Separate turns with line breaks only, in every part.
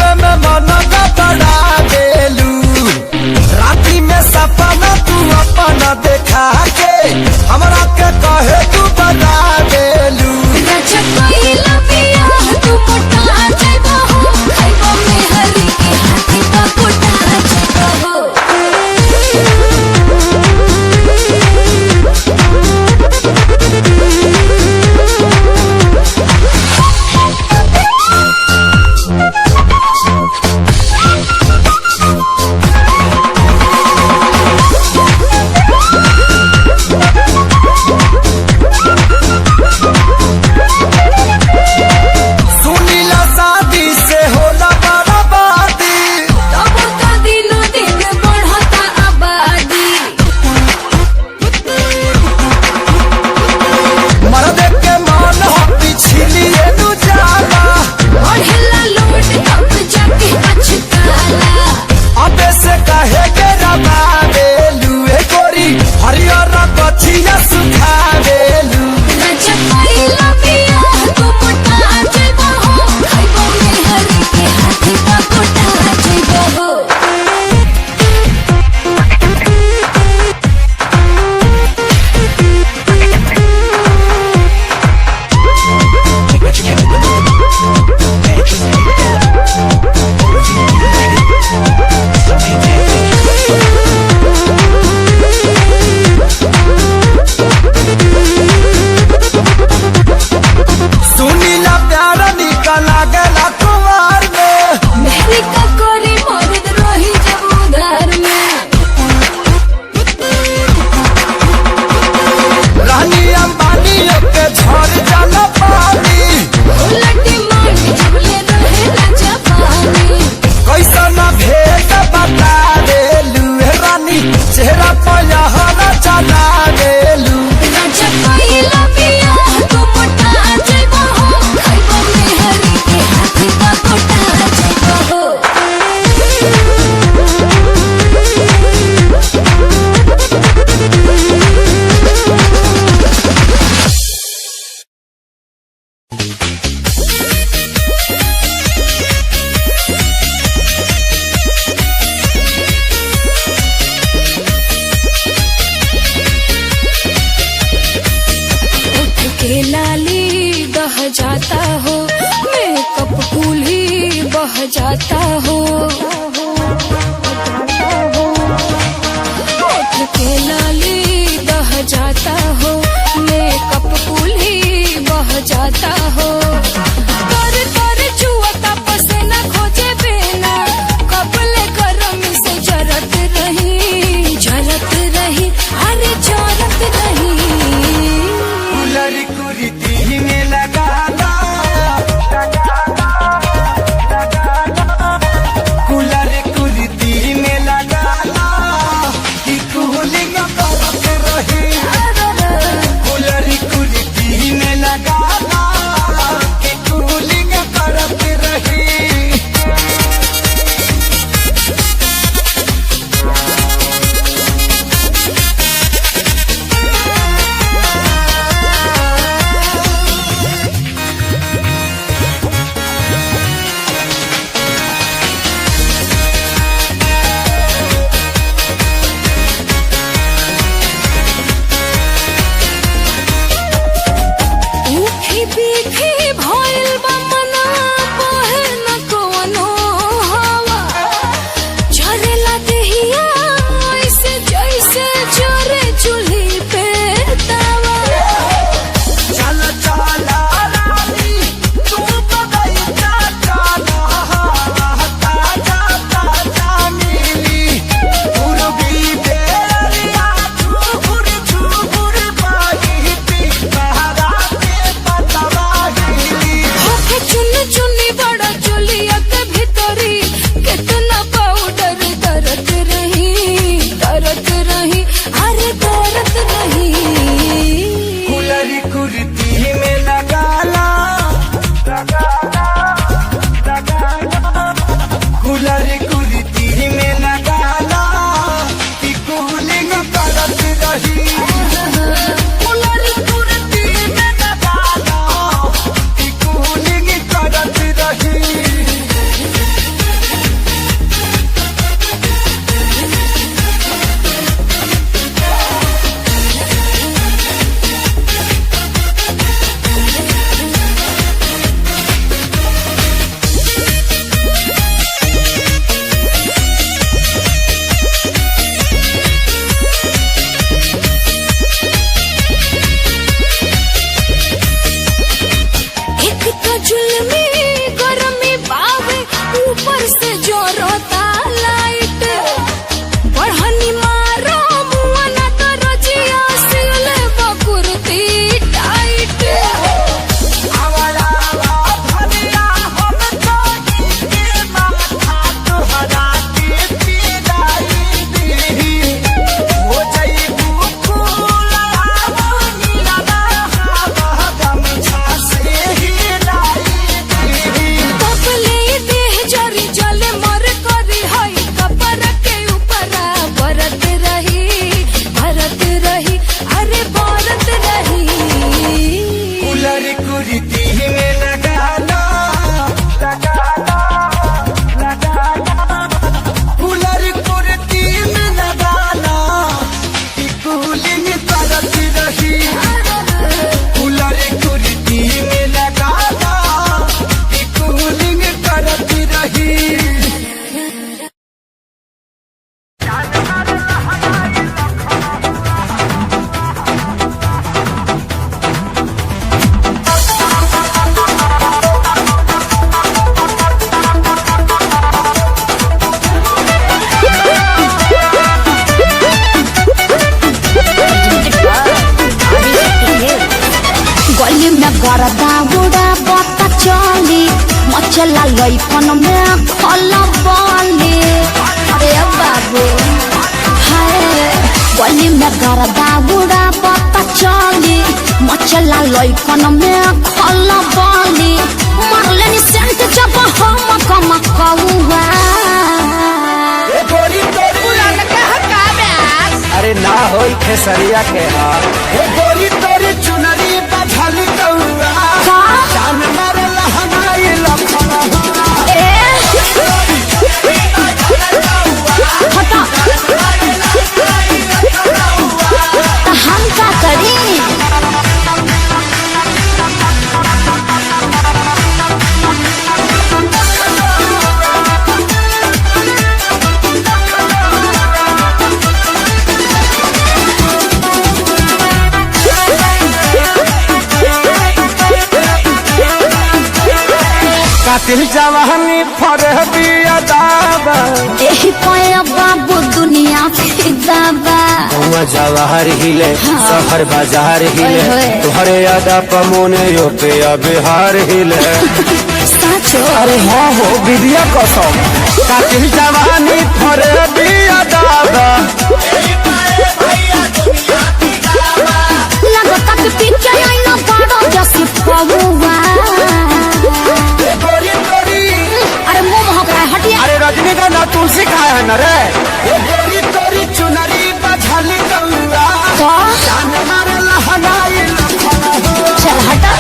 सुते में मन का बड़ा देलू, रात्रि में सपना तू अपना देखा के हमरा के कहे तू बता देलू। चेहरा पया हरा चला देलू।
लाली बह जाता हो, मेकअप कूल ही बह जाता हो, होठ के लाली बह जाता हो, मेकअप कूल ही बह जाता हो। कर कर जुआता पसीना खोजे बिना, कपले गरम से जरत रही अरे जरत रही।
कुलरी कुरीति में लगा ला, कुलरी कुरीति में लगा ला, कि कूलिंग करत रही। कुलरी कुरीति में लगा ला,
ऊपर से जोरता लाइट बढ़नी मारो मुआना तो रजिया सिले बकुरती टाइट
आवारा भनिया हम तो के माथा तोहरा के पिलाई दी हो जाई बुकुला नीला हवा गमछा से हिलाई दी
कपले देह जरी जले मर करी हई कपर के ऊपर भरत रही अरे भरत रही
कुलर कुर्ती में लगाना कुलर कुर्ती में लगाना कि कूलिंग करती रही कुलर कुर्ती में लगाना कि कूलिंग करती रही
गली में गरदा बुढ़ा बता चली मचला लइपन में खला बली अरे बाबू हाय गली में गरदा बुढ़ा बता चली मचला लइपन में खला बली मरले नि सेंट जब हम कम कौवा
गोरी तोरी अरे ना होई खेसरिया के हार गोरी तोरी चुनरी बझल कौआ जान मारल हमारी लखना
हटा हम का करी
कातिल जवानी फरह बिया दाबा
एही पाया बाबू दुनिया फिदा बा
हुआ जवाहर हिले शहर बाजार हिले
ओए होए।
तुहरे यादा पमोने यो पे बिहार हिले
साचो
अरे हाँ हो विद्या कसम
कातिल जवानी फरह बिया दाबा
लगता कि पीछे आई ना बड़ा जैसे पौवा
गोरी तोरी
अरे मुंह महक रहा है हटिया
अरे रजनीगंधा तुलसी खाए है न रे
गोरी तोरी चुनरी बझल कौआ
तो
जान मारल हमारी लखना
चल हटा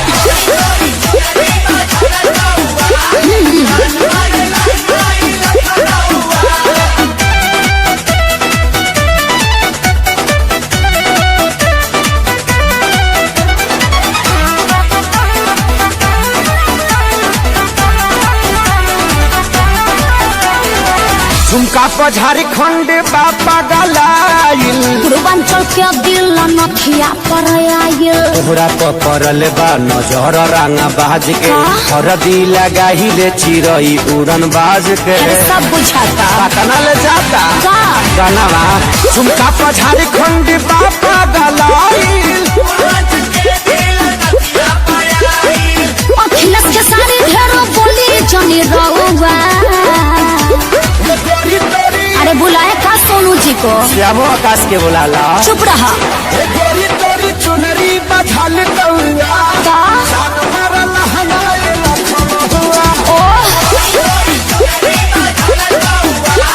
झुमका पर झारखंड बापा गलाइल
पूर्वांचल के दिल नथिया पर आयल
तोहरा पर पड़ल बा नजर रांगा बाज के
हाँ?
हरदी लगाही ले चिरई उड़न बाज के
अरे सब बुझाता
पटना ले जाता
का
गाना झुमका पर झारखंड बापा गलाइल
अखिलेश के सारी ढेरों बोली जनी रहुआ
गोरी तोरी
अरे बुलाए का सोनू जी को
श्यामो आकाश के बुलाला
चुप रहा
गोरी तोरी चुनरी बझल कौआ
का
जान मारल हमारी लखना
ओ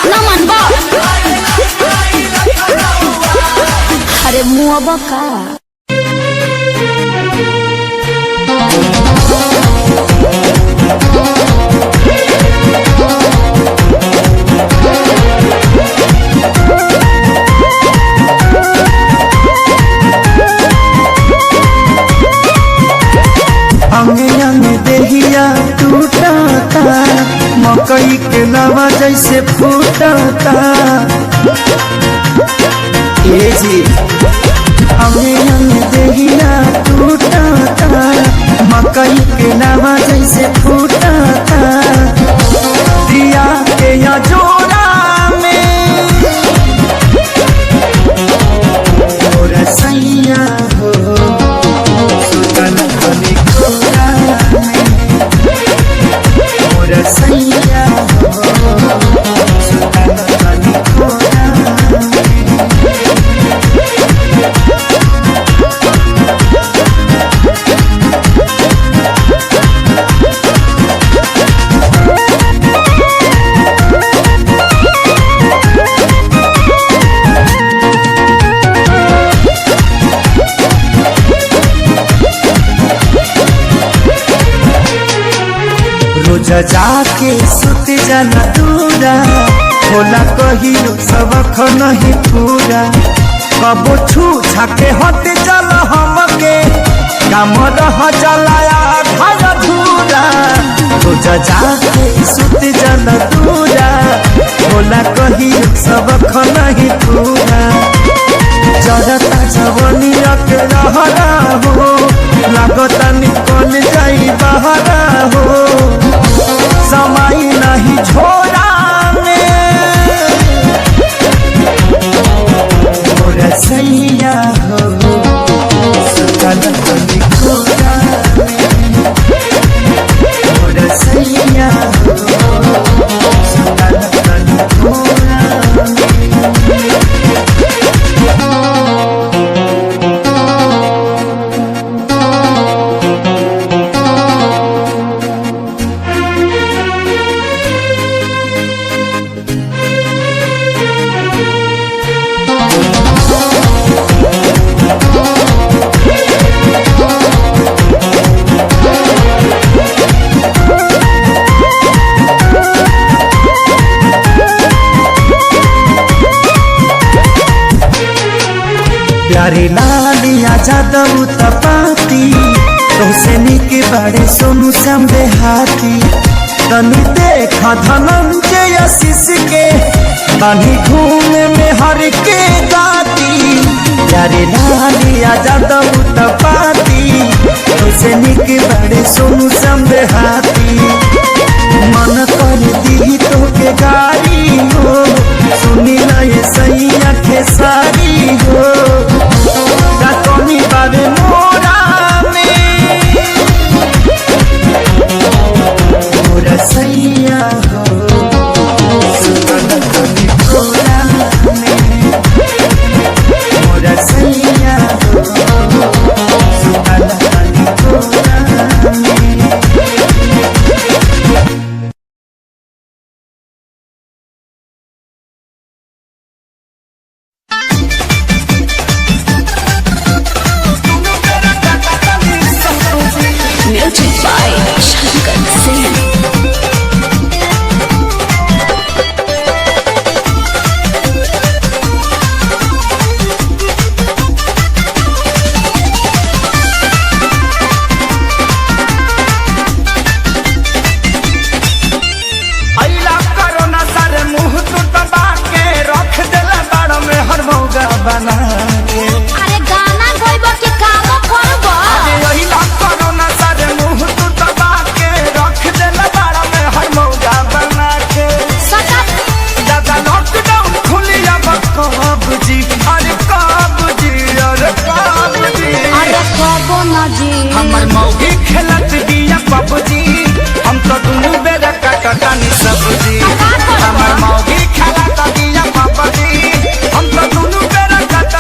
न मनबा अरे मुआ का
अंगे अंगे देहिया टूटता मकई के नवा जैसे फूटता
ये जी
अंगे अंगे देहिया टूटता मकई के नवा जैसे फूटता दिया जाके सुत जाना दूरा होला कहियो सबक नहीं पूरा कबो छू छाके हट चल हमके काम रह चलाया घर धूरा जाके सुत जाना दूरा होला कहियो सबक नहीं पूरा जरता जवनिया के रहरा हो लागता निकल जाई बहरा हो समय नहीं छोड़ा में मोरा सैया हो सुतल तनी कोरा में मोरा सैया हो सुतल तनी कोरा में प्यारे लालिया जादव तपाती तोसे निके बड़े सोनू समझे हाथी तनी देखा धनंजय आशीष के बानी घूमे में हर के गाती प्यारे लालिया जादव तपाती तोसे निके बड़े सोनू समझे हाथी मन कर दी तो के गाड़ी हो सुनी ना ये सही आँखें सारी हो कौनी बाबे मोरा में मोरा सैया हो सुतल तनी कोरा में मोरा सैया हो सुतल तनी कोरा में
Music by Shankar Singh.
अइला कोरोना सारे मुंह तू दबा के रख देला बाड़ में हर मौगा बना के
अरे गाना गइबो के काम करबो
अरे अइला कोरोना सारे मुंह तू दबा के रख देला बाड़ में हर मौगा बना के
सटा
दादा लॉकडाउन खुली अब कब जी अरे कब जी अरे कब जी
अरे कबो ना जी
हमर मौगी खेलत दिया पबजी हम तो दुनू बेरा कटटानी सब्जी हमर मौगी खेलत दिया पबजी हम तो दुनू बेरा कट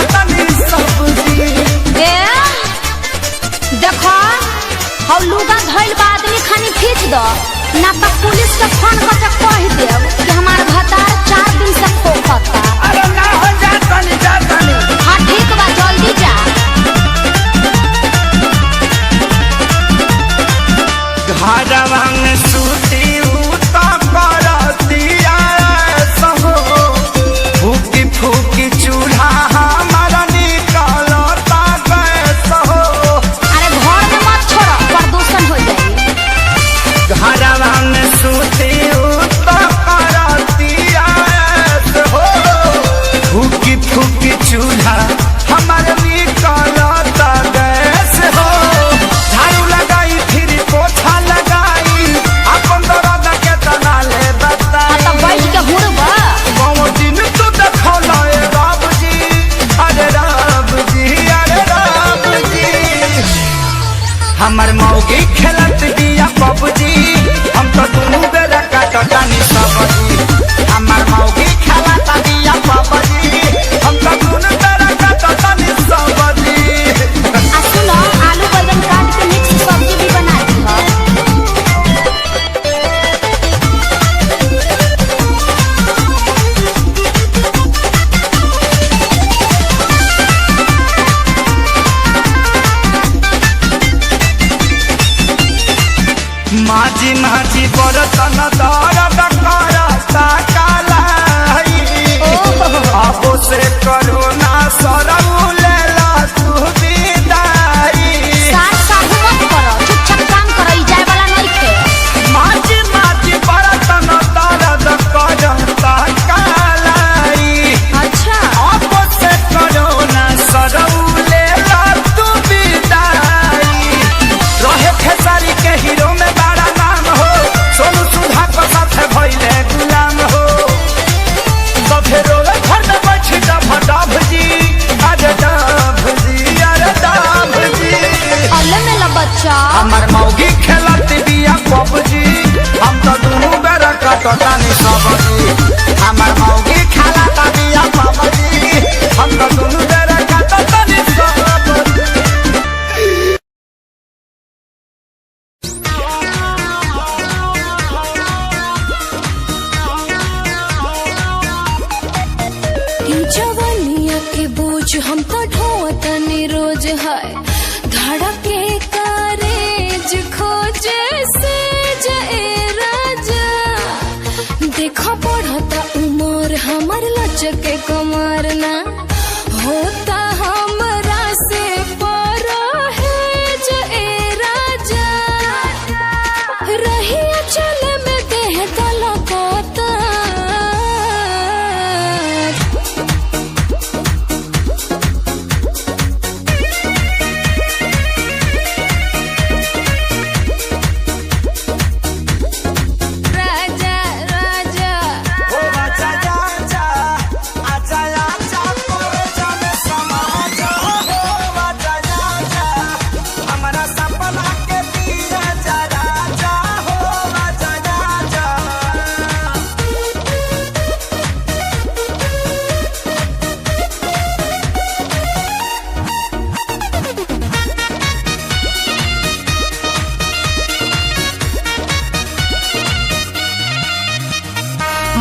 तनी सबजी हमार मौगी खाला तबिया बाबजी हम तो दोनों बेरा खाता तनी सबजी
जवानिया के बोझ हम तो ढोतनी रोज है धड़के कारेज खोजे से जे राजा देखो बढ़ता उमर हमार लचके कमर ना होता हमरा से पर है जे राजा रहिया चले में देह तलकता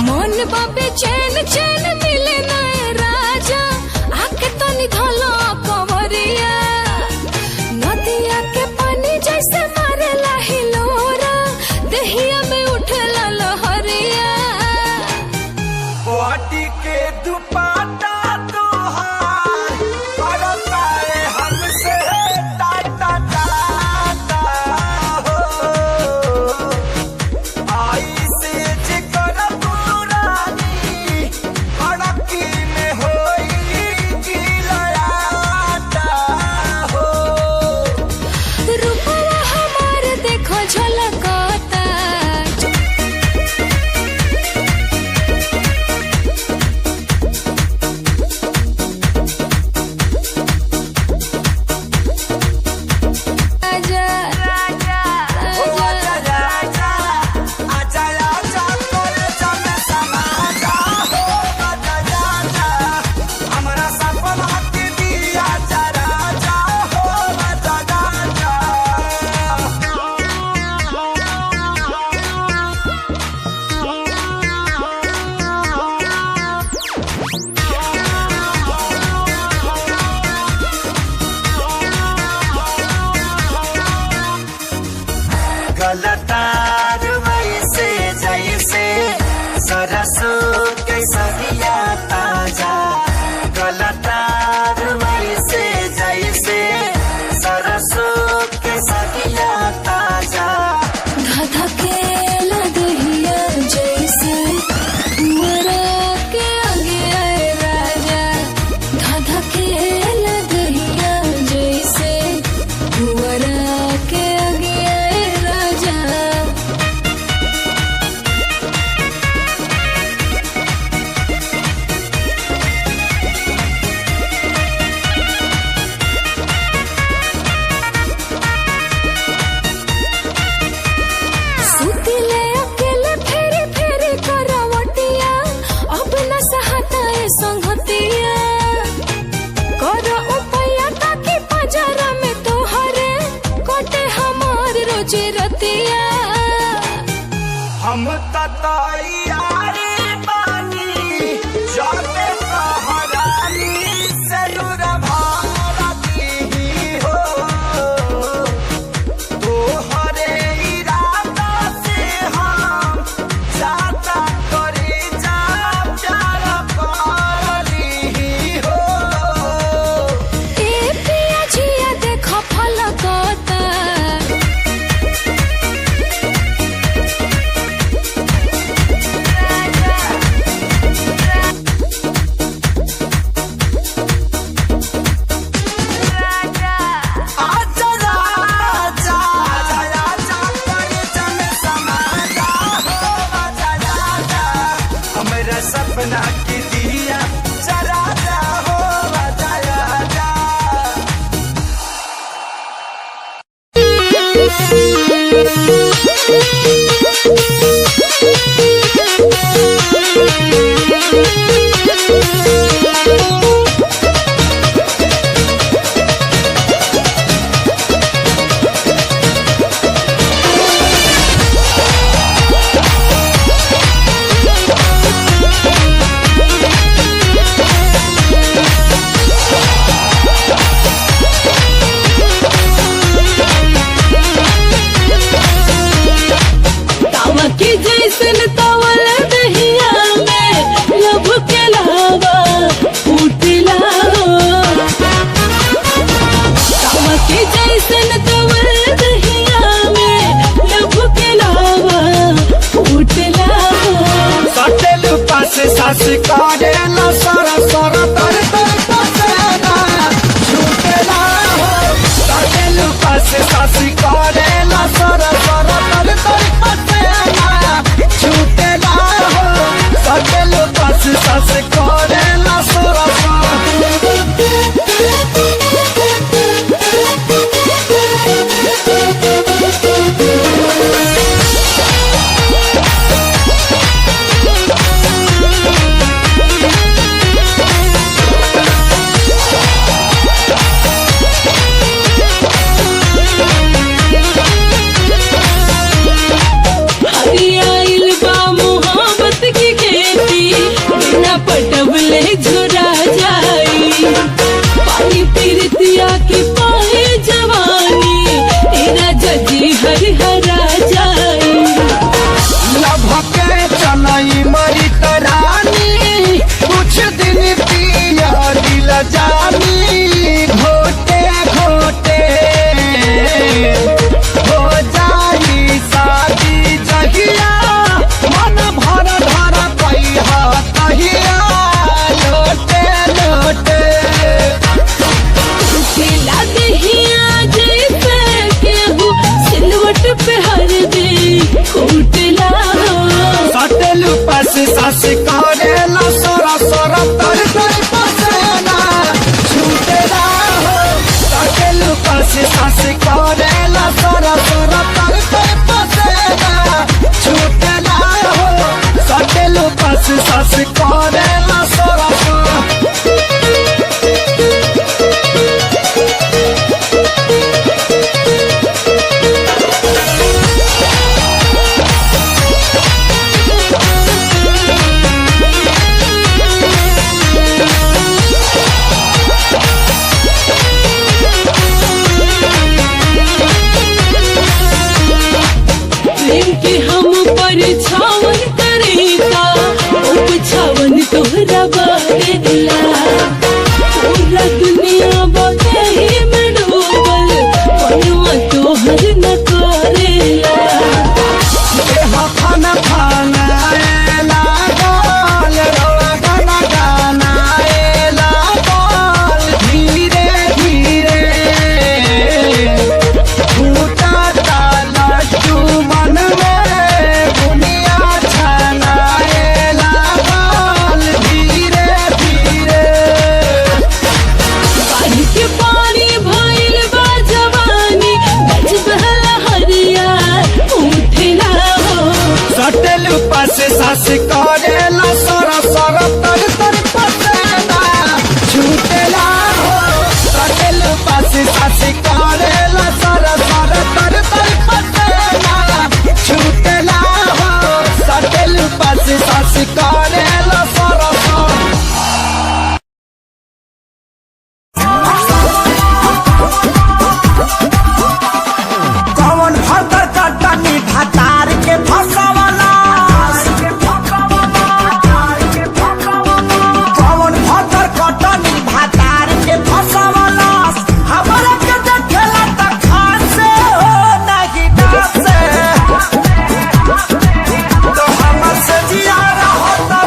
मन बाबे चैन चैन मिले नए राजा आके तो निधलो कंवरिया नदिया के पानी जैसे मारेला हिलोरा देहिया में उठला लहरिया
वाटी के दुपट्टा तोहार करता है हमसे टाटा टाटा हो आई से जिकर पुरानी अड़की में होई गिलाटा हो
रूपवा हमार देखो झलकता
गलतार वैसे जैसे सरसों के सरिया ताजा गलतार वैसे जैसे सरसों के सरिया ताजा
धधके लदहिया जैसे मरा के आगे आए राजा धधके लदहिया जैसे मरा के आगे आए राजा सुतिले अकेले फेरी फेरी करवटिया अब न सहता ए संगतिया करो उपया ताकि बाजारा में तोहरे कोटे हमार रोजी रतिया
हम तैयारी बानी जाते सहरानी से दूर भारती हो तोहरे इरादा से हम जाता करी जा प्यार पाली हो
ए पिया जिया देखो फलकता
आजा राजा आजा करे जन समाजा हो आजा राजा हमारा सपना की दिया जरा जा हो आजा राजा
Thank you.
सास करे ला सर सर तर तर पसेना छूटेला हो सटेलू पास सास करे ला सर सर तर तर पसेना छूटेला हो सटेलू पास सास करे ला सर
पटबले झुरा जाई पानी पीरतिया की पाए जवानी तेरा जजी हर हरा जाई
लभके चनई मरी तरानी कुछ दिन पिया दिल जानी घोटे घोटे हो जाई शादी जहिया मन भर धर पैहा कहिया लोटे लोटे
खिला दहिया जैसे केहू सिलवट पे हर दे कूटला
सटेलू पास सास करेला सोरा सोरा तर तर पसेना छूटेला हो सटेलू पास सास करेला सोरा सोरा तर तर पसेना छूटेला हो सटेलू पास सास करेला सोरा सोरा
प्रेम के हम पर छावन करेगा छावन तोहरा बारेला पूरा दुनिया बकही में डूबल मनवा तोहर न करेला
खाना खाना लागल रोआ गाना गाना लागल धीरे धीरे फूटा लड्डू मन में दुनिया छाना लागल धीरे धीरे
पानी के पानी भइल बा जवानी गज बहला हरिया उठेला हो
सटेलू पास सास करेला सर सर तर तर पसेना छूटेला हो सटेलू पास सास करेला सर सर तर तर पसेना छूटेला हो सटेलू पास सास करेला सर सर कौन भतर कटनी भतार के फसवाला कौन भतर कटनी भतार के फसवाला हमरा के देखेला त खासे हो नहीं डासे तो हमर से जिया रहता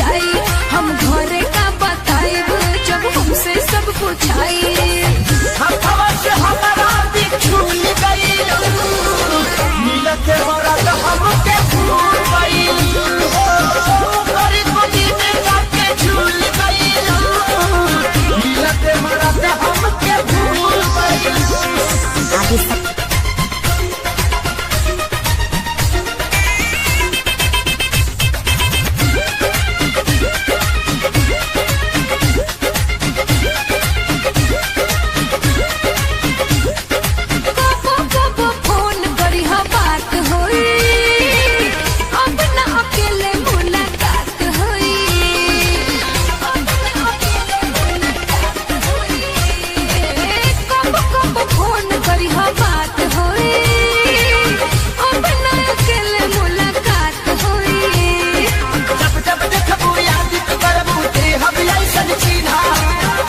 जाई, हम घरे का बताई जब हमसे सब पूछाई।
हथवा से हमारा बिछुल गइलू, मिलते मरद हमके भूल गइलू, गरी गोदी में जाके झूल गइलू, मिलते मरद हमके भूल गइलू।
फोन करी हा बात होई, अब ना अकेले मुलाकात होई, अब ना अकेले मुलाकात होई। कब फोन करी हा बात होई, अब ना अकेले मुलाकात होई।
जब जब देखबू याद करबू ते हम ऐसन चिन्हा,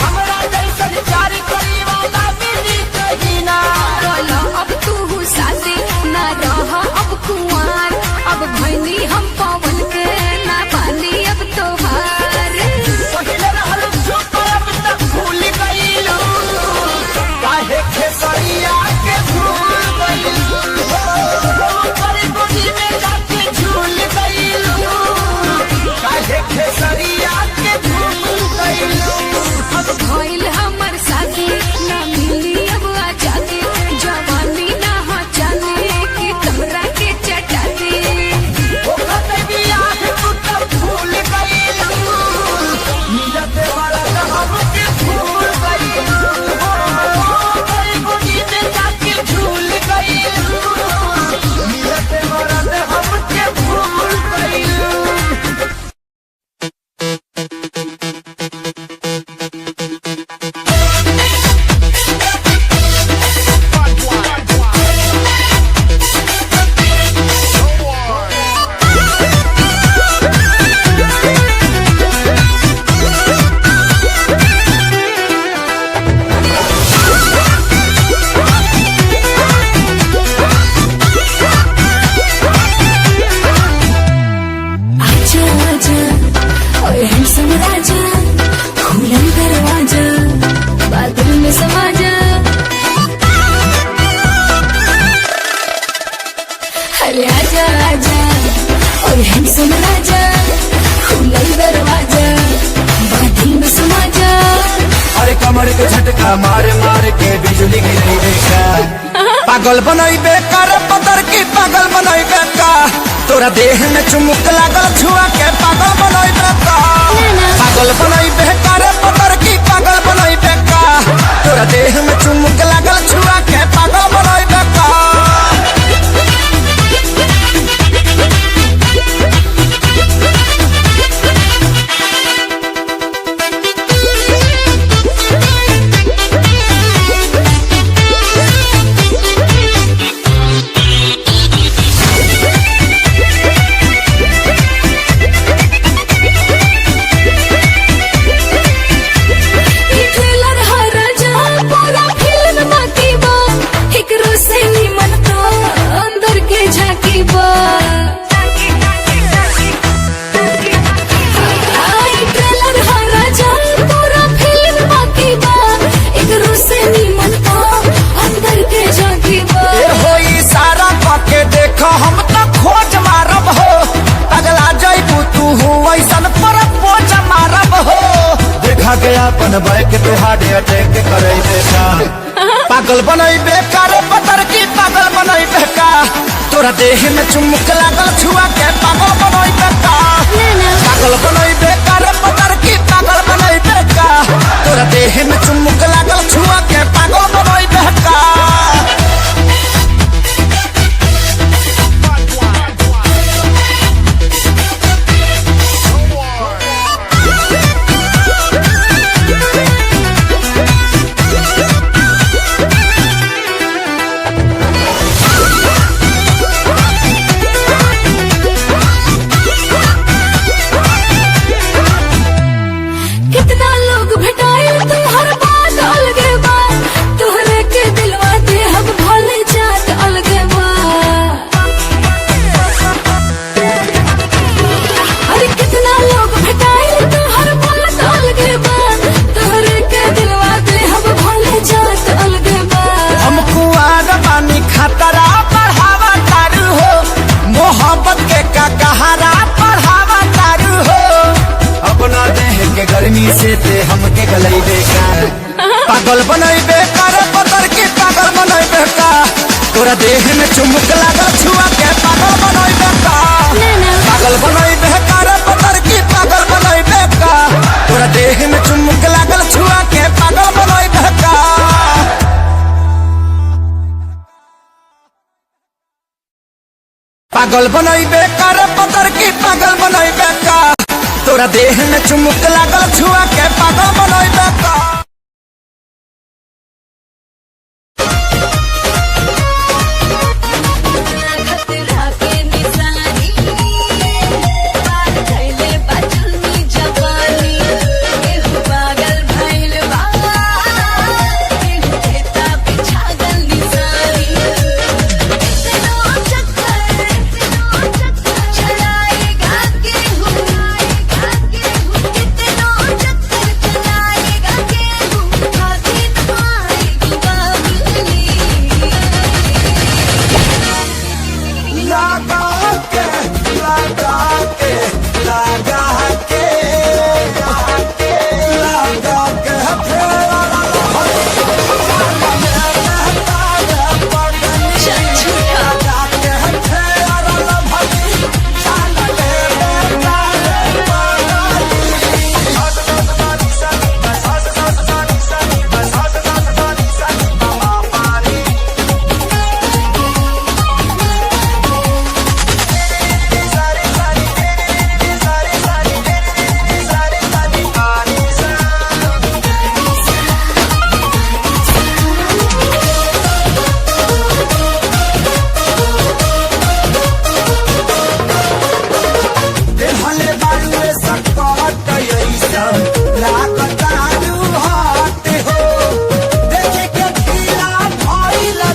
हमरा जैसन प्यार करी वाला मिली कहीं ना।
बोलो अब तू साथी ना रह अब कुंवार, अब भैनी हम पवन के ना पानी अब तोहार।
पहिले रहल चुप अब तक भूल गइलू, काहे खेसरिया के भूल गइलू, गरी गोदी में जाके झूल गइलू, काहे खेसरिया के भूल गइलू।
अब भइल हमर साथी ना मिली अब आजादी, जवानी ना हो जाने की तोरा के चटाती।
ओखत बियाह तू तब भूल गइलू, मिलते मरद हमके भूल गइलू, गरी गोदी में जाके झूल गइलू, मिलते मरद हमके भूल गइलू।
आजा आजा ओए हैंडसम राजा, खुला दरवाजा बादल में समा जा। अरे आजा आजा ओए हैंडसम राजा, खुला दरवाजा बादल में समा जा।
अरे कमर के झटका मार मार के बिजली गिरी देखा,
पागल बनई बेकार पतर की पागल बनई बेका, तोरा देह में चुमुक लागल छुआ के पागल बनई बेका। पागल बनई बेकार पतर की पागल बनई बेका, तोरा देह में चुमुक लागल छुआ के पागल बनई बेका।
ई ट्रेलर हा राजा पूरा फिल्म बाकी बा, एकरो से निमन तो अंदर के झांकी बा। ई ट्रेलर हा राजा पूरा फिल्म बाकी बा, एकरो से निमन तो अंदर के झांकी बा।
ए होई सारा पके देखो हम तो खोज मारब हो, अगला जइबू तू हो ऐसन पर पोज मारब हो।
देखा गया अपन बैक पे हार्ट अटैक करे देखा।
पागल बनई बेकार पतर की पागल बनई बेका, तोरा देह में चुमुक लागल छुआ के पागल बनई बेका। पागल बनई बेकार पतर की पागल बनई बेका, तोरा देह में चुमुक लागल छुआ के पागल बनई बेका।
कितना लोग भेटाए तुहर बात अलगे बा, तोहरे के दिलवा
पागल बनैबे कर पतर की पागल बनैबे का तोरा देह में चुमुक लागल छुआ के पागल बनैबे का पागल बनैबे कर पतर की पागल बनैबे का तोरा देह में चुमुक लागल छुआ के पागल बनैबे का पागल बनैबे कर पतर की पागल बनैबे का तोरा देह में चुमुक लागल छुआ के पागल बनैबे का
खतरा के निशानी पार कैले बचनी जवानी केहू पागल भइल बा केहू खेता बिछागल निशानी इतनो चक्कर चलाएगा केहू इतनो चक्कर चलाएगा केहू हाथी न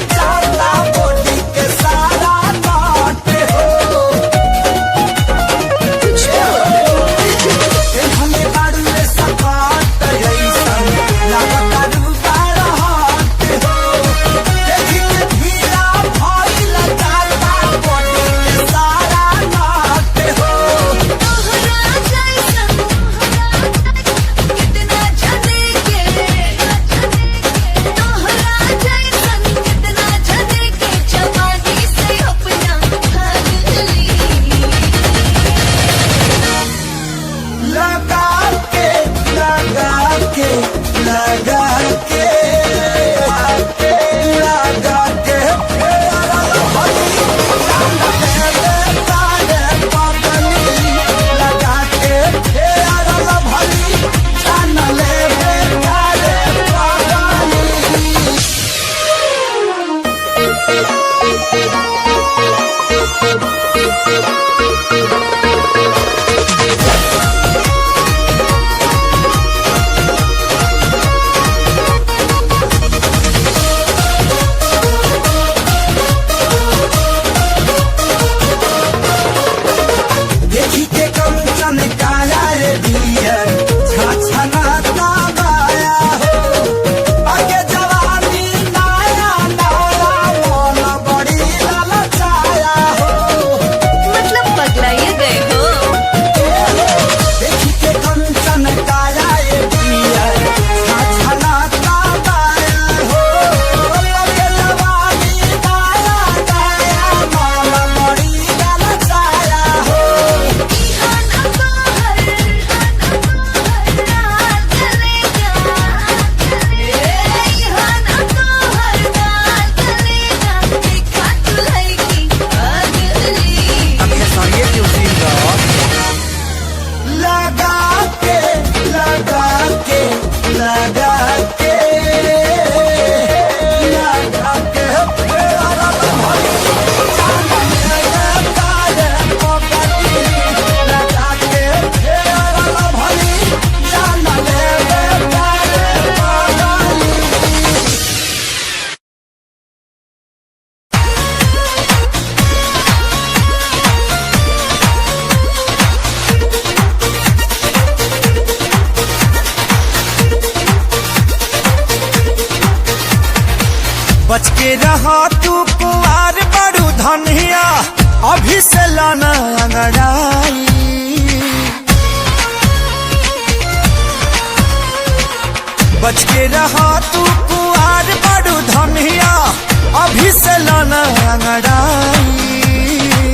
आएगी बाबुली
बच के रहा तू कुआर बड़ू धनिया अभी से लाना अंगड़ाई बच के रहा तू कुआर बड़ू धनिया अभी से लाना अंगड़ाई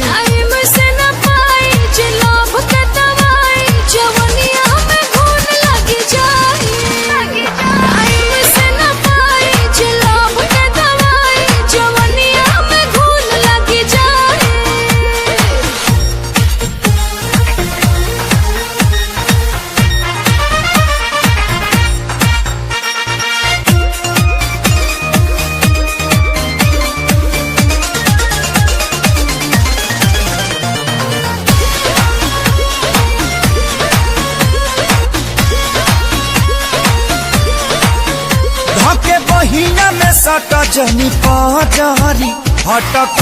टाइम से न पाई जे लोभ के दवाई जवनिया में घून लगी जाई टाइम से न पाई जे लोभ के दवाई जवनिया में घून लगी जाई
धके बहिना में सट जनी पजरी हटक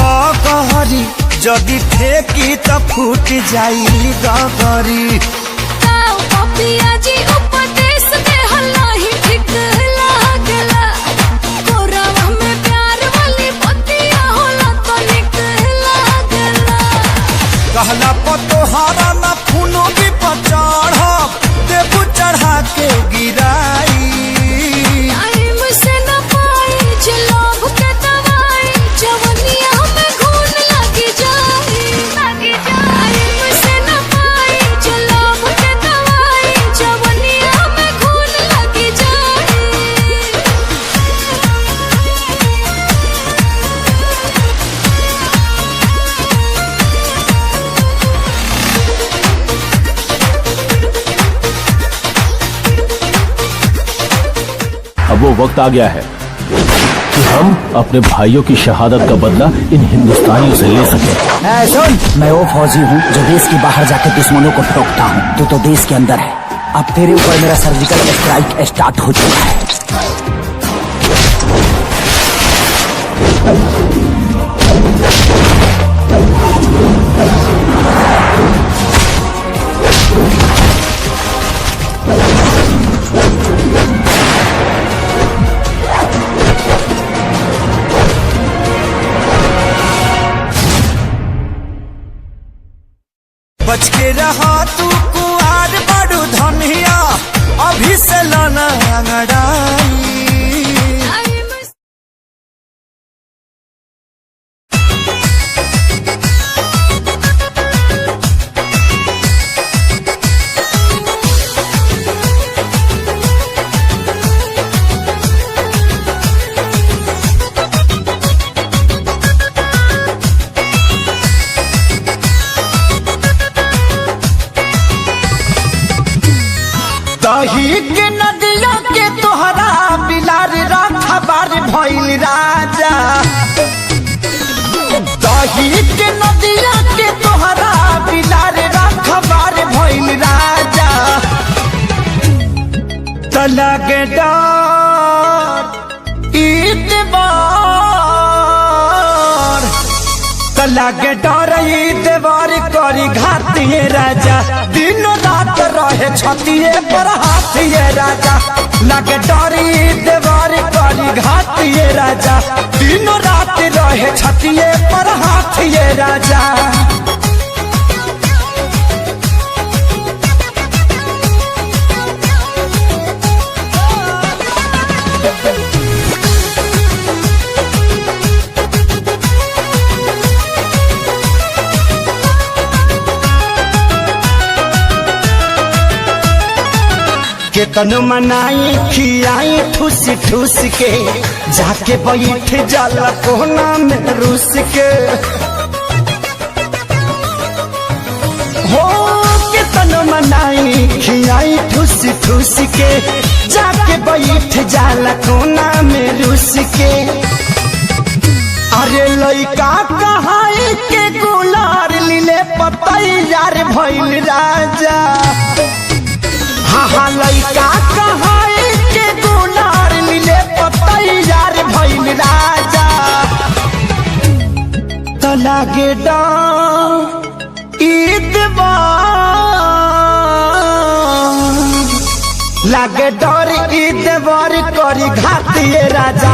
कहरी जदि फेंकी त फूट जाई गगरी
ताऊ पपिया जी उपदेश दे हल्ला ही ठीक लागला कोरावा में प्यार वाली पतिया होला तो निक लागला
कहला पतोहारा न फूनो भी पचढ़ देबू चढ़ा के गिराई
टाइम से न पाई जे लोभ के दवाई जवनिया में घून लगी जाई टाइम से न पाई जे लोभ के दवाई जवनिया में घून लगी जाई
अब वो वक्त आ गया है कि हम अपने भाइयों की शहादत का बदला इन हिंदुस्तानियों से ले सकें।
सुन, मैं वो फौजी हूँ जो देश के बाहर जाके दुश्मनों को ठोकता हूँ। तू तो देश के अंदर है। अब तेरे ऊपर मेरा सर्जिकल स्ट्राइक स्टार्ट हो चुका है।
बच के रहा तू कुआर बड़ू धनिया अभी से लाना अंगड़ाई दही के नदिया के तोहरा बिलार खबर भइल राजा दही के नदिया के तोहरा बिलार खबर भइल राजा तलगे डर ईतबार तलगे डर ईतबार करी घातिए राजा दिनो रात रहे छतिए पर हाथिए राजा लगे डरी देवार करी घातिए राजा दिनो रात रहे छतिए पर हाथिए राजा केतन मनाई खियाई ठूस ठूस के जाके बैठ जाला कोना में रूस के हो केतन मनाई खियाई ठूस ठूस के जाके बैठ जाला कोना में रूस के अरे लइका कहाई के गुलार लीले पतैयार भइल राजा हाँ लइका कहाई के गुनार मिले पतैयार भइल राजा त लागे लागे डर ईदवार करी घातिए राजा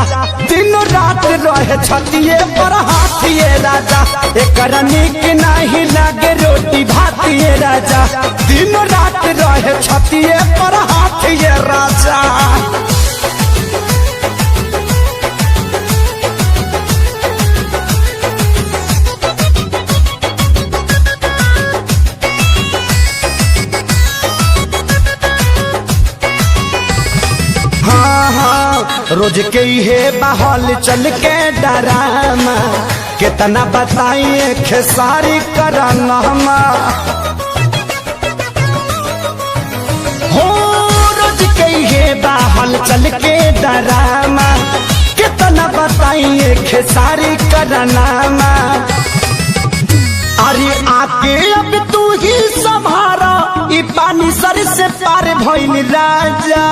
दिन रात रहे छतिए पर हाथिए राजा एकरा निक नहीं लागे रोटी भातिए राजा दिन रात रहे छतिए पर हाथिए राजा। रोज के हे बहल चल के डरामा कितना बताइए खेसारी कराना हो रोज के हे बहल चल के डरामा कितना बताइए खेसारी कराना अरे आके अब तू ही संभारा ई पानी सर से पार भइल राजा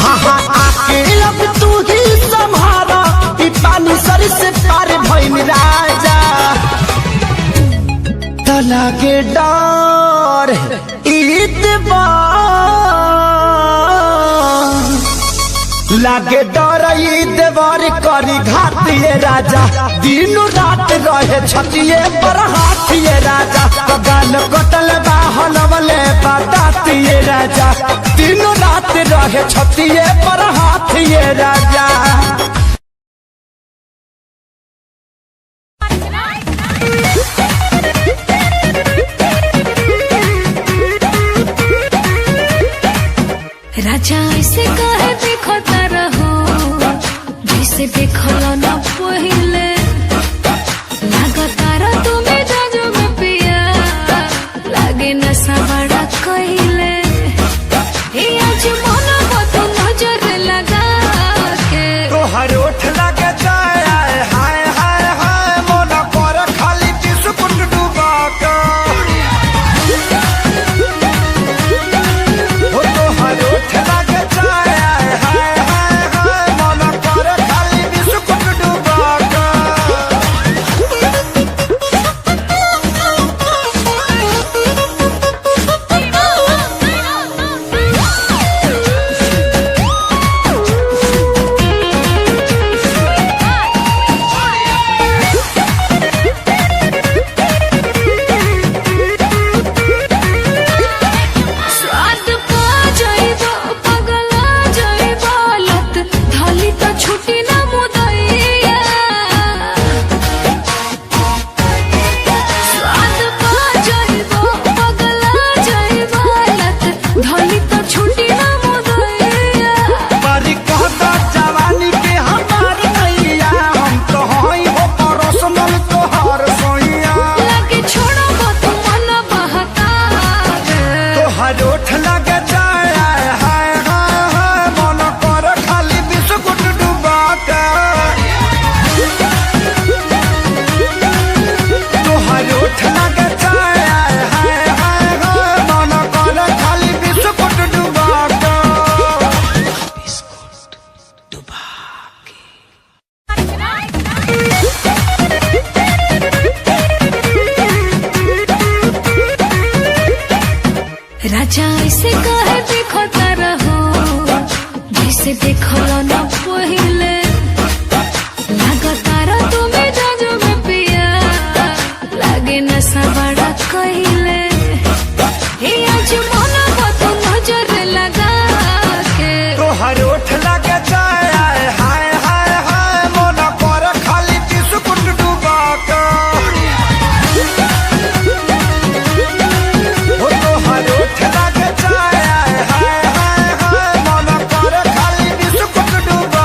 हाँ हाँ आके अब तू ही संभारा ई पानी सर से पार भइल राजा तला के डर लागे डर देवर करी घातिए राजा दिन रात रहे छतिए पर हाथिए राजा गाल कटल बाहल वाले बतातिए राजा दिन रात रहे छतिए पर हाथिए राजा
राजा ऐसे कहे देखो रहो जैसे देखो ना पहले लगातार तुम्हें जाजो में पिया लागे नशा बड़ा कहले आज मन तो नजर लगा के
तोहर ओठ लगे जाए हाय हाय हाय मन पर खाली बिस्कुट डुबा के हो तोहर ओठ लगे जाए हाय हाय हाय मन पर खाली बिस्कुट डुबा के
स्वाद पा जाइबो पगला जाइबो लत धली तो छुटी ना मुदैया स्वाद पा जाइबो पगला जाइबो लत धली तो छुटी ना मुदैया
बारी कहता जवानी के हमार नैया हम तो हई हो परसनल तोहर सोइया
लगे छोड़ो तो मन बहका
तोहर ओठ लगे जाए हाय हाय हाय मन कर खाली बिस्कुट डुबा के तोहर ओठ लगे जाए हाय हाय हाय मन कर खाली बिस्कुट डुबा के
राजा ऐसे कहे देखो रहो जैसे देखो ना पहले लगातार तुम्हें जाजो में पिया लागे नशा बड़ा कहले आज मन तो नजर लगा के
तोहर ओठ लगे जाए हाय हाय हाय मन पर खाली बिस्कुट डुबा के हो तोहर ओठ लगे जाए हाय हाय हाय मन पर खाली बिस्कुट डुबा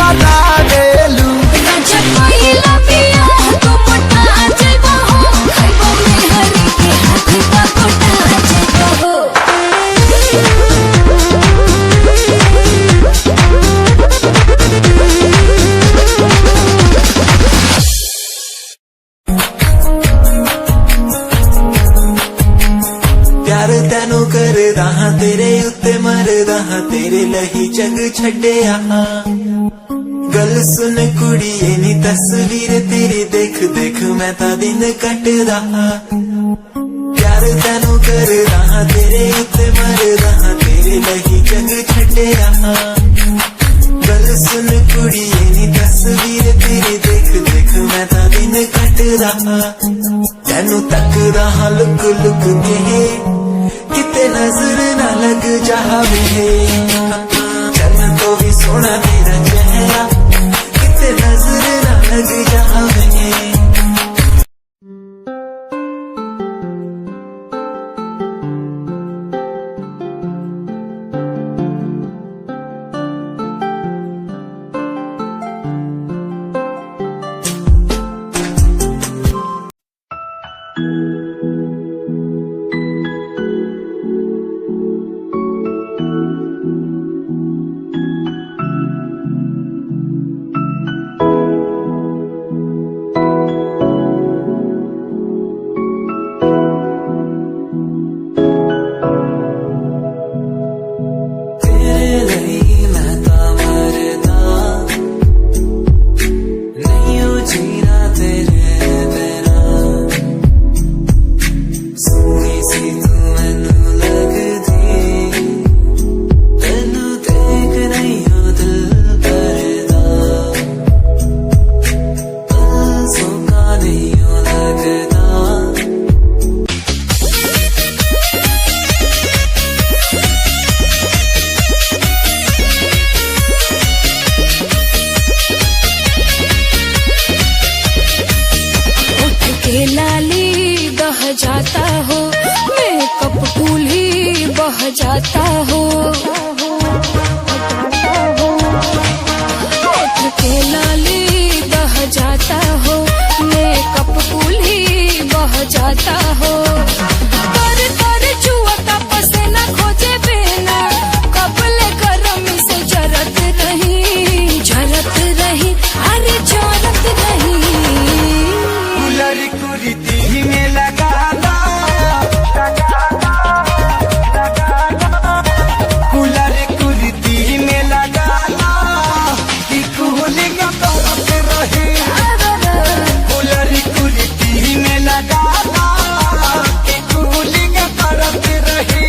करा देलू
राजा पहिला पिया तो मोटा जइबो हो खइबो में हरी के हाथ का कोटा जइबो हो
प्यार तैनू करदा हां तेरे उत्ते मरदा हां तेरे लही जग छड्डिया गल सुन कुड़िए नी तस्वीर तेरी देख देख मैं ता दिन कटदा प्यार तैनू करदा हां तेरे उत्ते मरदा हां तेरे लही जग छड्डिया गल सुन कुड़िए नी तस्वीर तेरी देख देख मैं ता दिन कटदा तैनू तकदा हां लुक लुक के किते नजर ना लग जावे चन्न तो भी सोना तेरा चेहरा किते नजर ना लग जावे
लाली बह जाता हो मेकअप कूल ही बह जाता हो होठ के लाली बह जाता हो मेकअप कूल ही बह जाता हो तर तर जुआ का पसीना खोजे बिना कपले गरम से जरत रही अरे जरत रही
कुलर कुरीति में लगाना कुलर कुरीति में लगाना कि कूलिंग करत रहे कुलर कुरीति में लगाना कि कूलिंग करत रहे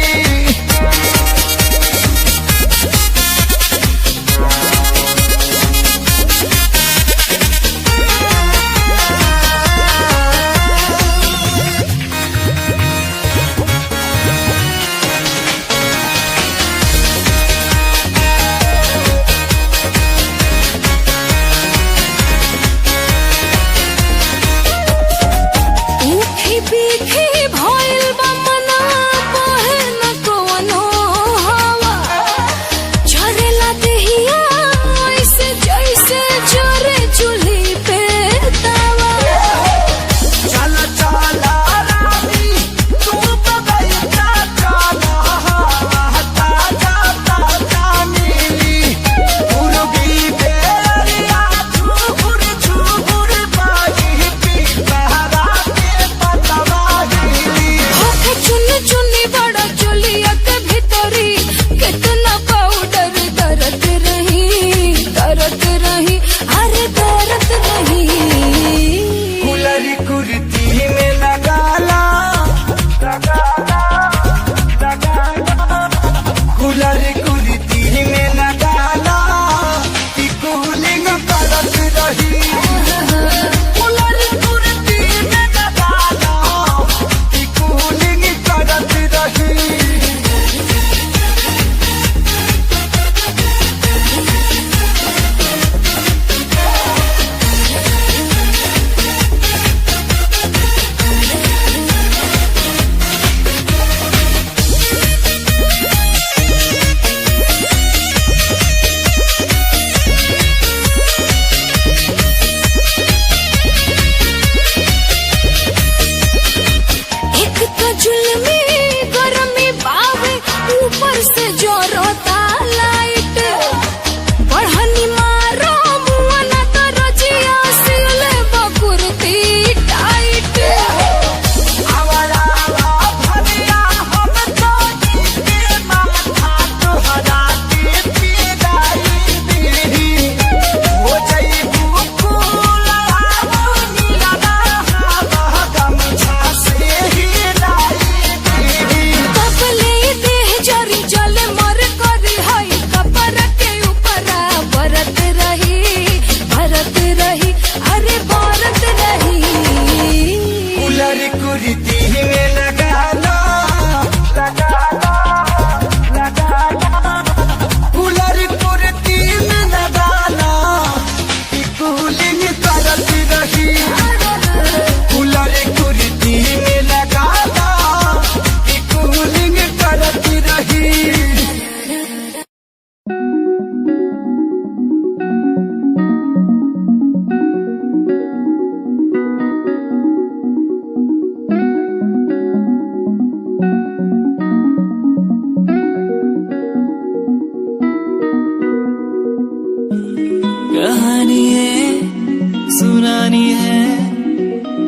कहानिए सुनानी है,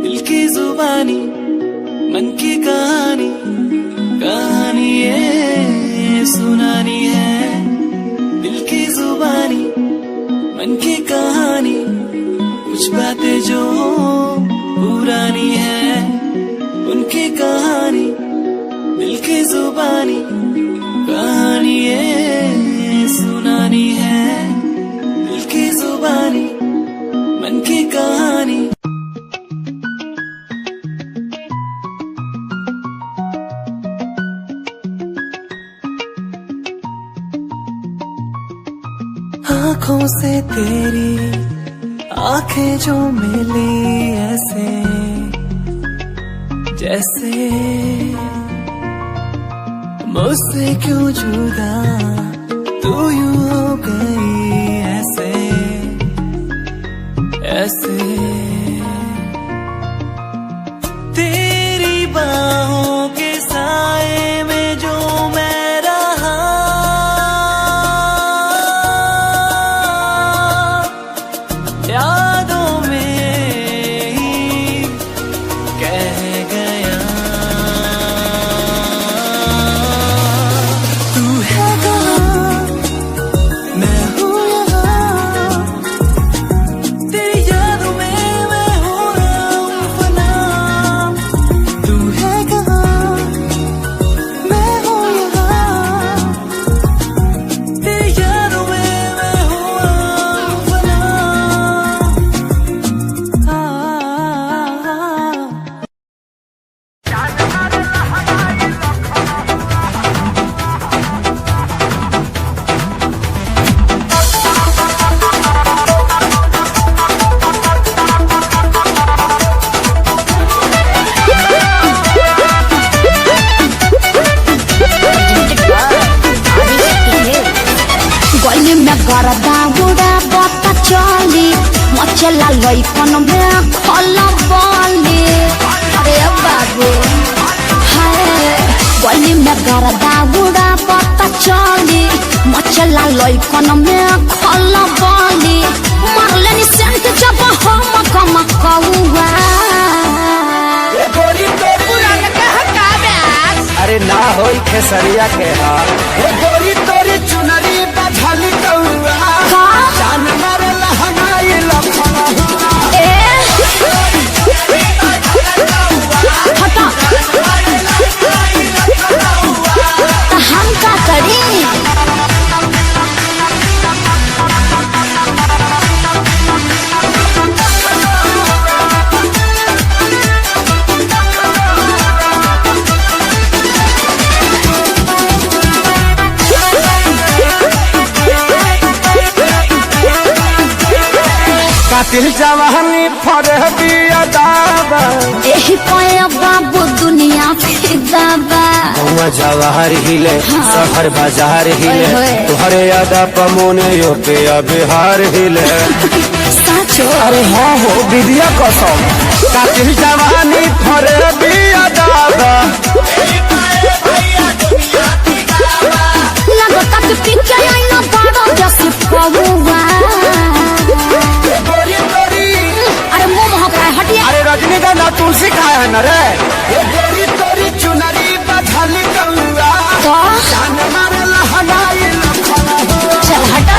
दिल की जुबानी मन की कहानी, कहानी ये सुनानी है, दिल की जुबानी मन की कहानी। कुछ बातें जो पुरानी है, उनकी कहानी, दिल की जुबानी, कहानी ये सुनानी है, दिल की जुबानी मन की कहानी। आँखों से तेरी आंखें जो मिली ऐसे जैसे मुझसे क्यों जुदा तू यूं हो गई ऐसे ऐसे। तेरी बाहों के साए में जो मैं रहा, यादों में ही कह गया। तू है कहाँ, मैं हूँ यहाँ, तेरी यादों में मैं हो रहा हूँ फना। तू है कहाँ, मैं हूँ यहाँ, तेरी यादों में मैं हो रहा हूँ फना।
गली में गरदा बुढ़ा बता चली मचला लइकन में खला बली। अरे बाबू हाय, गली में गरदा बुढ़ा बता चली मचला लइकन में खला बली। मारले नि सेंट जब हम कम कौआ
अरे ना होई खेसरिया के हाल।
हे गोरी तोरी चुनरी बझली कौआ, जान मारे लहंगाई लखना हुआ।
हटा तो हम का करी।
कातिल जवानी फरे बिया दावा,
एही पाया बाबू दुनिया फिदा बा।
हुआ जवाहर हिले शहर बाजार हिले,
ओए होए।
तुहरे यादा पमोने यो पे बिहार हिले।
साचो
अरे हाँ हो विद्या कसम, कातिल जवानी फरे बिया दावा।
लगता कि पीछे आई ना बड़ा जैसे पहुआ। अरे मुंह महकाए हटिए।
अरे रजनीगंधा तुलसी खाया है न रे।
हे गोरी तोरी चुनरी बझली कौआ,
तो
जान मारे लहंगाई लखना हुआ।
चल हटा।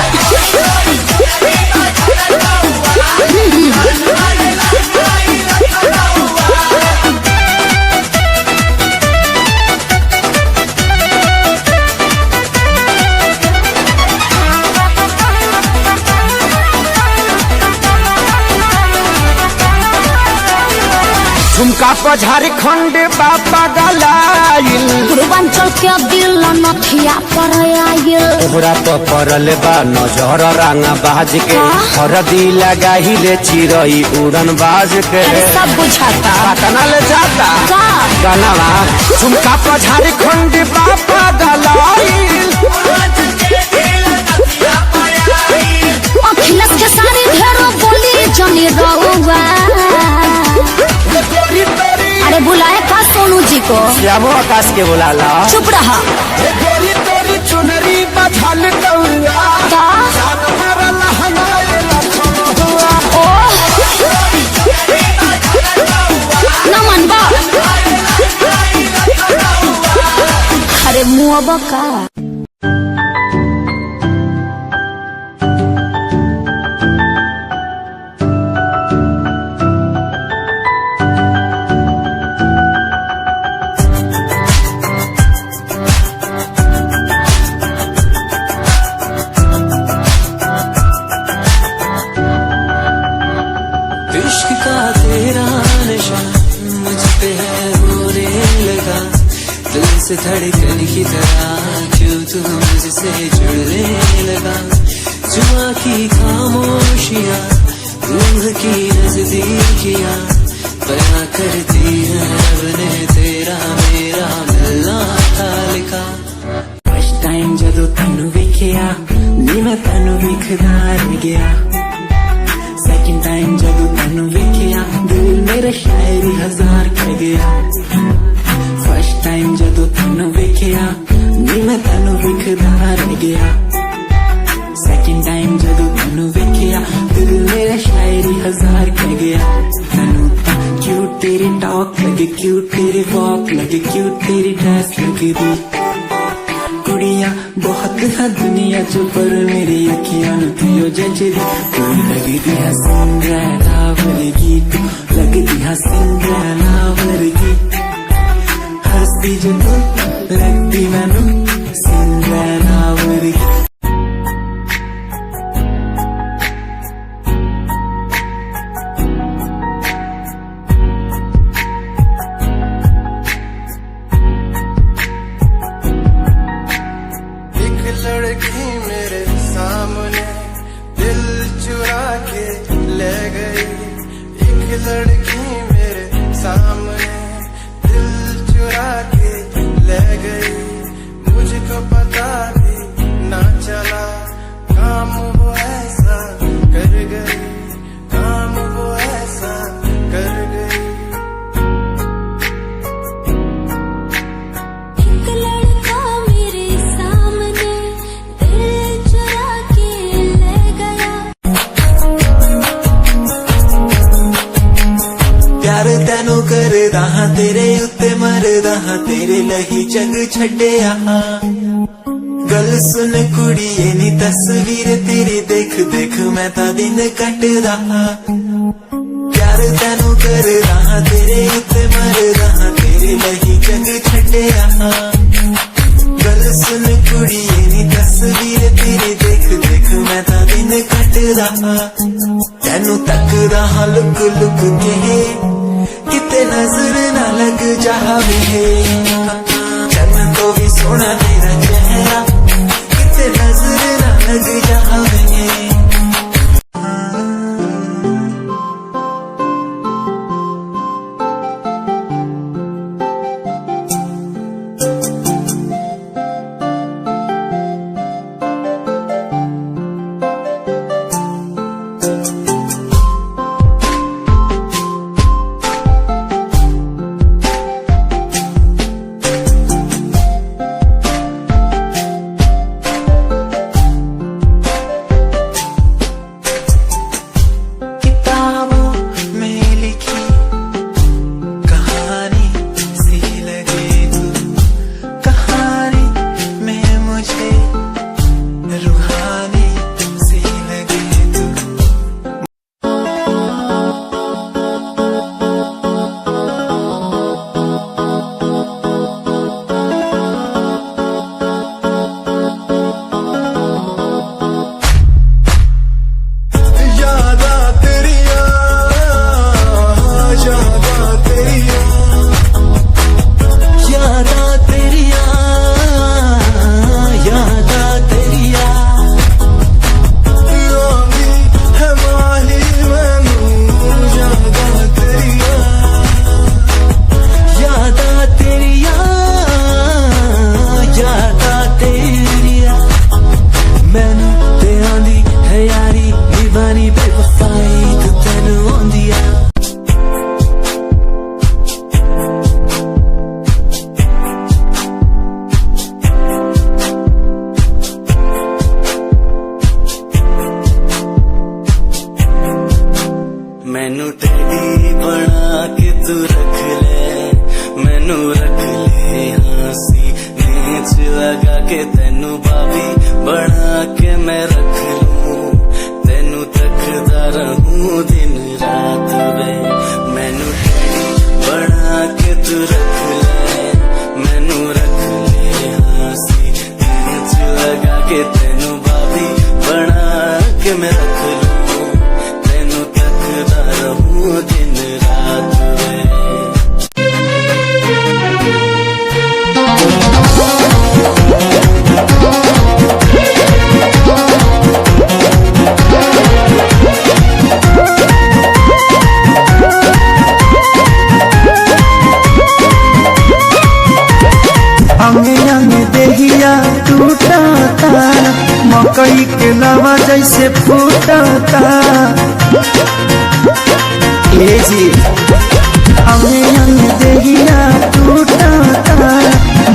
झुमका पर झारखंड बापा गलाइल,
पूर्वांचल के दिल नथिया पर आयल।
तोहरा तो परल बा नजर रंगा बाज के, हरदी लगाहिले चिरई उड़न बाज के।
अरे सब बुझाता
पटना ले जाता
का
गनवा, झुमका पर झारखंड बापा गलाइल।
अखिलेश के सारी ढेरों बोली जनी रहुआ। अरे बुलाए का सोनू जी को,
श्यामो आकाश के बुलाला।
चुप रहा।
हे गोरी तोरी चुनरी बझल कौआ,
का
जान मारे लहंगाई लखना
हवा का।
इश्क का तेरा नशा मुझ पे है होने लगा, दिल से धड़कन की तरह क्यों तू मुझसे जुड़ने लगा। जुआ की खामोशियाँ रूह की नजदीकियाँ बयां करती है रब ने तेरा मेरा मिलना था लिखा। फर्स्ट टाइम जदों तैनू वेखिया नी मैं तैनू वेखदा रह गया। सेकंड टाइम जदों तैनू वेखिया दिल मेरा शायरी हजार कह गया। फर्स्ट टाइम जदों तैनू वेखिया नी मैं तैनू वेखदा रह गया। सेकंड टाइम जदों तैनू वेखिया दिल मेरा शायरी हजार कह गया। तैनू क्यूट तेरी टॉक लगे, क्यूट तेरी वॉक लगे, क्यूट तेरी ड्रेस लगे दी। कुड़ियां बहुत है दुनिया च पर मेरी अखियां थियो जजदी। तू लगदी है सिंड्रेला वर्गी, तू लगदी है सिंड्रेला वर्गी। हंसदी जो तू लगदी मैनू सिंड्रेला वर्गी।
लड़की मेरे सामने दिल चुरा के ले गई। एक लड़की मेरे सामने दिल चुरा के ले गई। मुझको पता भी ना चला काम वो ऐसा कर गई, काम वो ऐसा कर गई।
प्यार तैनू करदा हां तेरे उत्ते मरदा हां तेरे लही जग छड्डिया। गल सुन कुड़िए नी तस्वीर तेरी देख देख मैं ता दिन कटदा हां। प्यार तैनू करदा हां तेरे उत्ते मरदा हां तेरे लही जग छड्डिया। गल सुन कुड़िए नी तस्वीर तेरी देख देख मैं ता दिन कटदा हां। तैनू तकदा हां लुक लुक के किते नजर ना लग जावे। चन्न तो भी सोना तेरा चेहरा किते नजर ना लग जावे। मैनू टेडी बना के तू रख ले, मैनू रख ले हाँ सीने खींच लगा के तेनू भाभी बना के मैं रख लूं, तेनू तकदा रहूं दिन रात वे, मैनू डैडी बना के तू रख ले, मैनू रख ले हासी, खींच लगा के तेनू भाभी बना के मैं रख लूं, तेनू तकदा रहूं दिन रात वे।
अंगे अंगे देहिया टूटता, मकई के लवा जैसे फूटता। ए जी अंगे अंगे देहिया टूटता,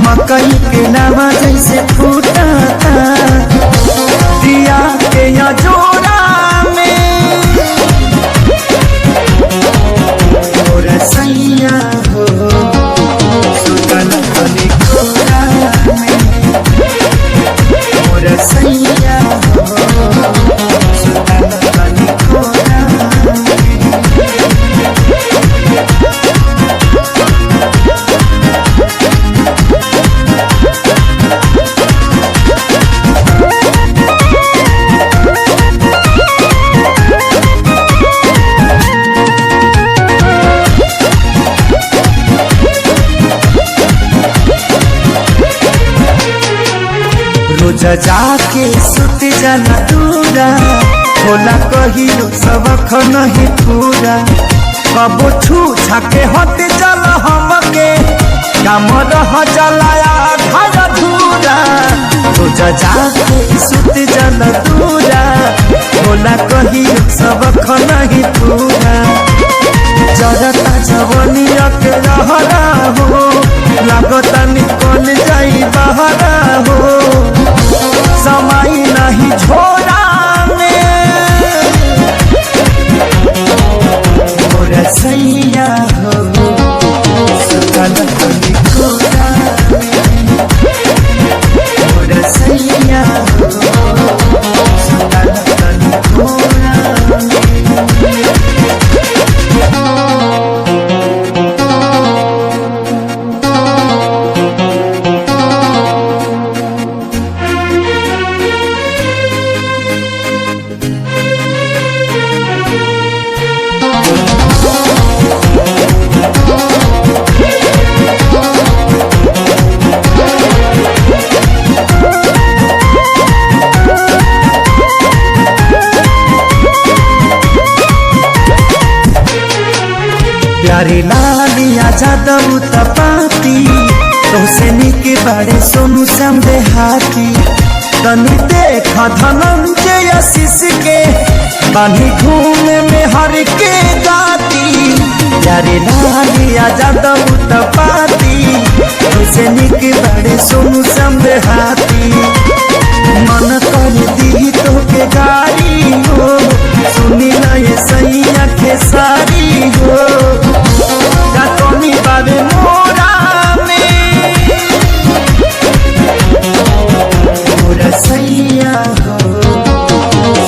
मकई के लवा जैसे फूटता। दिया के या जोड़ा में और सैया हो सुतन खली कोरा में, और सैया हो सुतन खली कोरा में। रोज जाके सुत जाना दूरा, होला कहिलो सबक नहीं पूरा। कबो छू छाके हट जल हमके, काम रह जलाया घर धूरा। रोज जाके सुत जाना दूरा, होला कहिलो सबक नहीं पूरा। जरता जवनिया के रहरा हो, लागता निकल जाई बहरा हो। समाई नहीं झोरा में और सैया हो सुतन खली कोरा में, और सैया हो सुतन खली कोरा में। प्यारे लालिया जादव तपाती, तोसे निके बाड़े सोनू समझे हाथी। तनी देखा धनंजय आशीष के, बानी घूमे में हर के गाती। प्यारे लालिया जादव तपाती, तोसे निके बाड़े सोनू समझे हाथी। मन कर दी तो के गाड़ी हो, सुनी ना ये सैया के सारी हो। गातोनी बाबे मोरा में मोरा सैया हो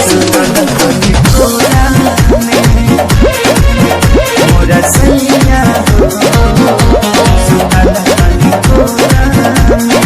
सुतन खली कोरा में, मोरा सैया हो सुतन खली कोरा में।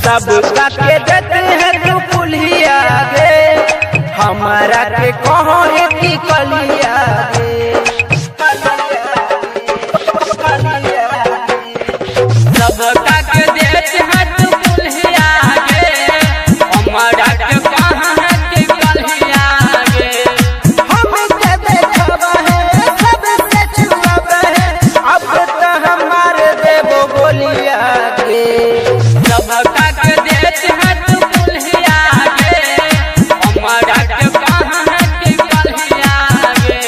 सब के देते हैं तू पुलिया गे हमारा के कहो की कलिया गे सब के देते हैं तू पुलिया गे हमारा के कहाँ की कलिया गे हम के देखबा है सबसे छुआबा है अब तो हमारे देवो बोलिया गे सबका के देते हैं तू पुलिया गे हमारा के कहाँ की कलिया गे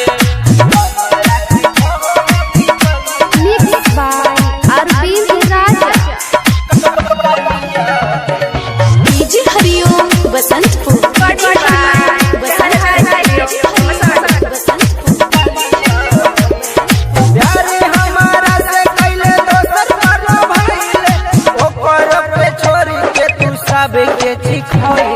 Mixed by Arvind Raja. DJ हरिओम बसंतपुर
प्यारे हमारा से कैले दोसर करो भाईले ओकर पे छोड़ी के तू सब के चिखाई